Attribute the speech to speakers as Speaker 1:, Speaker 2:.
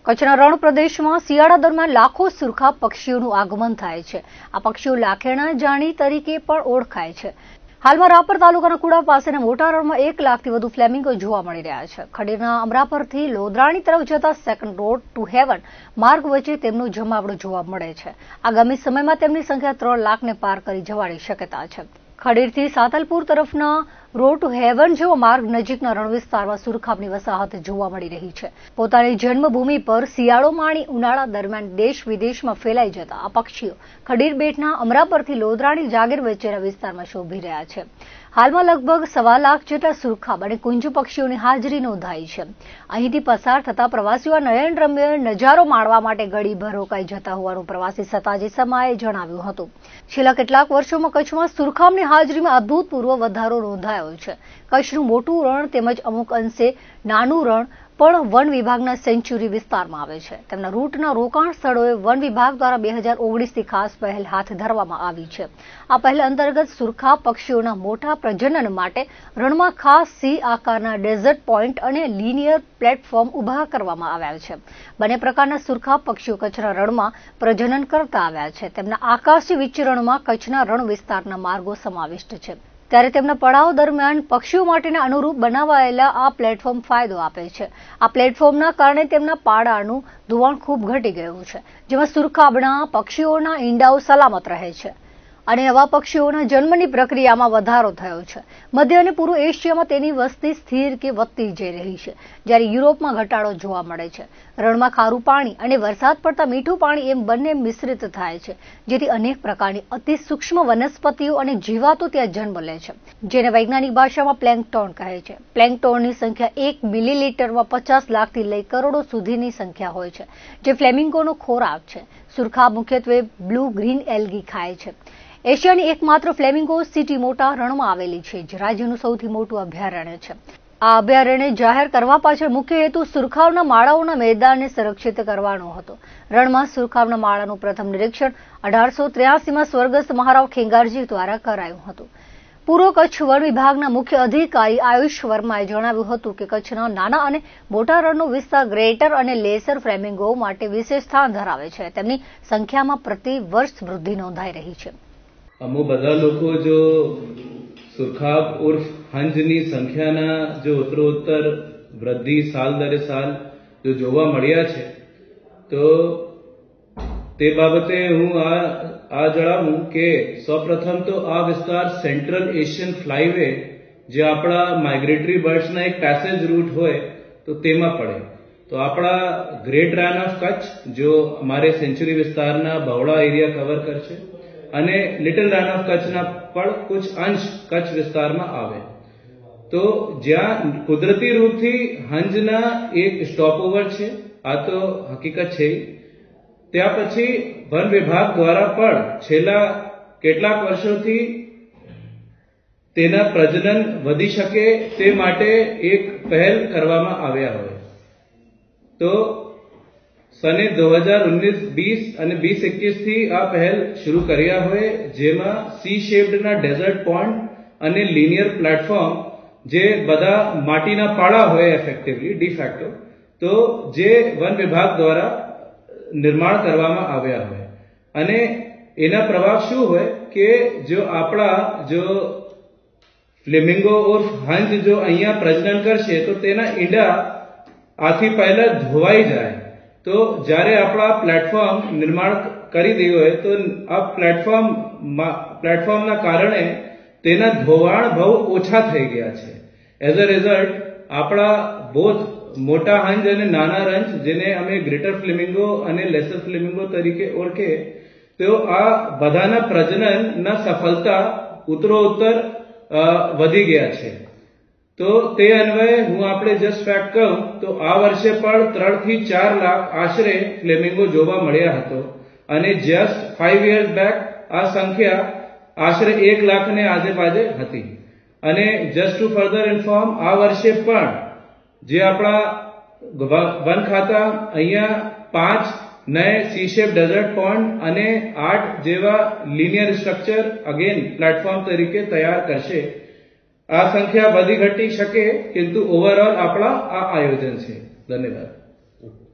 Speaker 1: કચ્છના રણ પ્રદેશમાં શિયાળા દરમિયાન લાખો સુરખા પક્ષીઓનું આગમન થાય છે। આ પક્ષીઓ લાખેણા જાણી તરીકે પણ ઓળખાય છે। હાલમાં રાપર તાલુકાના કુડા પાસેના મોટા રણમાં 1 લાખથી વધુ ફ્લેમિંગો જોવા મળી રહ્યા છે। ખડીરના અમરાપરથી લોધરાણી તરફ જતા સેકન્ડ રોડ ટુ હેવન માર્ગ વચ્ચે તેમનો જમાવડો જોવા મળે છે। આગામી સમયમાં તેમની સંખ્યા 3 લાખને પાર કરી જવાની શક્યતા છે। ખડીરથી સાતલપુર તરફના રોડ ટુ હેવન જેવો માર્ગ નજીકના રણ વિસ્તારમાં સુરખાબની વસાહત જોવા મળી રહી છે। પોતાની જન્મભૂમિ પર શિયાળો માણી ઉનાળા દરમિયાન દેશ વિદેશમાં ફેલાઈ જતા આ પક્ષીઓ ખડીર બેટના અમરાપરથી લોધરાણી જાગીર વચ્ચેના વિસ્તારમાં શોભી રહ્યા છે। હાલમાં લગભગ 1.25 લાખ જેટલા સુરખાબ અને કુંજ પક્ષીઓની હાજરી નોંધાઈ છે। અહીંથી પસાર થતા પ્રવાસીઓ નયનરમ્ય નજારો માણવા માટે ગળીભર રોકાઈ જતા હોવાનું પ્રવાસી સતાજી સમાએ જણાવ્યું હતું। છેલ્લા કેટલાક વર્ષોમાં કચ્છમાં સુરખાબની હાજરીમાં અભૂતપૂર્વ વધારો નોંધાયો છે। કચ્છનું મોટું રણ તેમજ અમુક અંશે નાનું રણ પણ વન વિભાગના સેન્ચ્યુરી વિસ્તારમાં આવે છે। તેમના રૂટના રોકાણ સ્થળોએ વન વિભાગ દ્વારા 2019થી ખાસ પહેલ હાથ ધરવામાં આવી છે। આ પહેલ અંતર્ગત સુરખા પક્ષીઓના મોટા પ્રજનન માટે રણમાં ખાસ સી આકારના ડેઝર્ટ પોઈન્ટ અને લિનિયર પ્લેટફોર્મ ઊભા કરવામાં આવ્યા છે। બંને પ્રકારના સુરખા પક્ષીઓ કચ્છના રણમાં પ્રજનન કરતા આવ્યા છે। તેમના આકાશી વિચરણમાં કચ્છના રણ વિસ્તારના માર્ગો સમાવિષ્ટ છે। ત્યારે તેમના પડાવ દરમિયાન પક્ષીઓ માટેના અનુરૂપ બનાવાયેલા આ પ્લેટફોર્મ ફાયદો આપે છે। આ પ્લેટફોર્મના કારણે તેમના પાડાનું ધોવાણ ખૂબ ઘટી ગયું છે, જેમાં સુરખાબના પક્ષીઓના ઈંડાઓ સલામત રહે છે અને નવા પક્ષીઓના જન્મની પ્રક્રિયામાં વધારો થયો છે। મધ્ય અને પૂર્વ એશિયામાં તેની વસ્તી સ્થિર કે વધતી જઈ રહી છે, જ્યારે યુરોપમાં ઘટાડો જોવા મળે છે। રણમાં ખારું પાણી અને વરસાદ પડતા મીઠું પાણી એમ બંને મિશ્રિત થાય છે, જેથી અનેક પ્રકારની અતિ સૂક્ષ્મ વનસ્પતિઓ અને જીવાતો ત્યાં જન્મ લે છે, જેને વૈજ્ઞાનિક ભાષામાં પ્લેન્કટોન કહે છે। પ્લેન્કટોનની સંખ્યા 1 મિલીલીટરમાં 50 લાખથી લઈ કરોડો સુધીની સંખ્યા હોય છે, જે ફ્લેમિંગોનો ખોરાક છે। સુરખા મુખ્યત્વે બ્લુ ગ્રીન એલ્ગી ખાય છે। એશિયાની એકમાત્ર ફ્લેમિંગો સિટી મોટા રણમાં આવેલી છે, જે રાજ્યનું સૌથી મોટું અભયારણ્ય છે। આ અભયારણ્ય જાહેર કરવા પાછળ મુખ્ય હેતુ સુરખાબના માળાઓના મેદાનને સંરક્ષિત કરવાનો હતો। રણમાં સુરખાબના માળાનું પ્રથમ નિરીક્ષણ 1883માં સ્વર્ગસ્થ મહારાવ ખેંગારજી દ્વારા કરાયું હતું। પૂર્વ કચ્છ વન વિભાગના મુખ્ય અધિકારી આયુષ વર્માએ જણાવ્યું હતું કે કચ્છના નાના અને મોટા રણનો વિસ્તાર ગ્રેટર અને લેસર ફ્લેમિંગો માટે વિશેષ સ્થાન ધરાવે છે। તેમની સંખ્યામાં પ્રતિ વર્ષ વૃદ્ધિ નોંધાઈ રહી છે।
Speaker 2: અમુક બધા લોકો જો સુરખાબ ઉર્ફ હંજની સંખ્યાના જો ઉત્તરોત્તર વૃદ્ધિ સાલ દરે સાલ જો જોવા મળ્યા છે, તો તે બાબતે હું આ જણાવું કે સૌપ્રથમ તો આ વિસ્તાર સેન્ટ્રલ એશિયન ફ્લાયવે જે આપણા માઇગ્રેટરી બર્ડ્સના એક પેસેજ રૂટ હોય તો તેમાં પડે। તો આપણા ગ્રેટ રન ઓફ કચ્છ જો અમારે સેન્ચુરી વિસ્તારના બહોળા એરિયા કવર કરશે અને લિટલ રન ઓફ કચ્છના પણ કુછ અંશ કચ્છ વિસ્તારમાં આવે। તો જ્યાં કુદરતી રૂપથી હંજના એક સ્ટોપઓવર છે, આ તો હકીકત છે। ત્યાં પછી વન વિભાગ દ્વારા પણ છેલ્લા કેટલાક વર્ષોથી તેના પ્રજનન વધી શકે તે માટે એક પહેલ કરવામાં આવ્યા હોય। તો સને 2019-20 અને 2021 થી આ પહેલ શરૂ કર્યા હોય, જેમાં સી શેપ્ડના ડેઝર્ટ પોન્ડ અને લિનિયર પ્લેટફોર્મ જે બધા માટીના પાળા હોય ઇફેક્ટિવલી ડિફેક્ટો, તો જે વન વિભાગ દ્વારા નિર્માણ કરવામાં આવ્યા હોય। અને એના પ્રભાવ શું હોય કે જો આપણા જો ફ્લેમિંગો ઉર્ફ હંજ જો અહીંયા પ્રજનન કરશે તો તેના ઈંડા આથી પહેલા ધોવાઈ જાય। તો જ્યારે આપણા પ્લેટફોર્મ નિર્માણ કરી દીધું હોય તો આ પ્લેટફોર્મના કારણે તેના ધોવાણ બહુ ઓછા થઈ ગયા છે। એઝ અ રિઝલ્ટ આપણા બોથ મોટા હંજ અને નાના રંજ, જેને અમે ગ્રેટર ફ્લેમિંગો અને લેસર ફ્લેમિંગો તરીકે ઓળખે, તો આ બધાના પ્રજનનના સફળતા ઉત્તરોત્તર વધી ગયા છે। તો તે અન્વયે હું આપણે જસ્ટ ફેક્ટ કહું તો આ વર્ષે પણ 3 થી 4 લાખ આશરે ફ્લેમિંગો જોવા મળ્યા હતો અને જસ્ટ 5 years બેક આ સંખ્યા આશરે 1 લાખને આજુબાજુ હતી। અને જસ્ટ ટુ ફર્ધર ઇન્ફોર્મ, આ વર્ષે પણ જે આપણા વન ખાતા અહીંયા 5 નए સી શેપ ડેઝર્ટ પોન્ડ અને 8 જેવા લિનિયર સ્ટ્રક્ચર અગેન પ્લેટફોર્મ તરીકે તૈયાર કરશે। આ સંખ્યા વધી ઘટી શકે, કિંતુ ઓવરઓલ આપણા આ આયોજન છે। ધન્યવાદ।